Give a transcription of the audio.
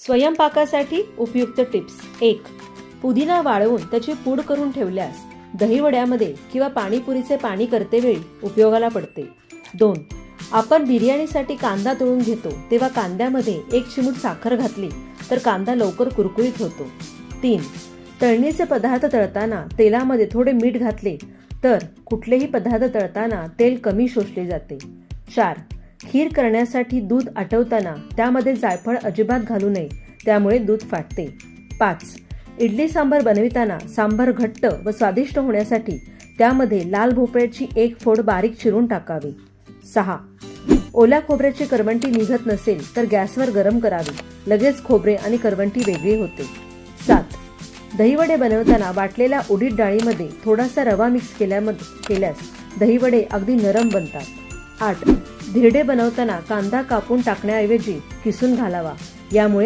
स्वयंपाकासाठी उपयुक्त टिप्स. 1. पुदिना वाळवून त्याची पूड करून ठेवल्यास दहीवड्यामध्ये किंवा पाणीपुरीचे पाणी करतेवेळी उपयोगाला पडते. 2. आपण बिर्याणीसाठी कांदा तळून घेतो तेव्हा कांद्यामध्ये 1 चिमूट साखर घातली तर कांदा लवकर कुरकुरीत होतो. 3. तळणीचे पदार्थ तळताना तेलामध्ये थोडे मीठ घातले तर कुठलेही पदार्थ तळताना तेल कमी शोषले जाते. 4. खीर करण्यासाठी दूध आटवताना त्यामध्ये जायफळ अजिबात घालू नये, त्यामुळे दूध फाटते. 5. इडली सांबार बनविताना सांबार घट्ट व स्वादिष्ट होण्यासाठी त्यामध्ये लाल भोपळ्याची 1 फोड बारीक चिरून टाकावी. 6. ओल्या खोबऱ्याची करवंटी निघत नसेल तर गॅसवर गरम करावी, लगेच खोबरे आणि करवंटी वेगळी होते. 7. दहीवडे बनवताना वाटलेल्या उडीद डाळीमध्ये थोडासा रवा मिक्स केल्यास दहीवडे अगदी नरम बनतात. 8. धिरडे बनवताना कांदा कापून टाकण्याऐवजी किसून घालावा, यामुळे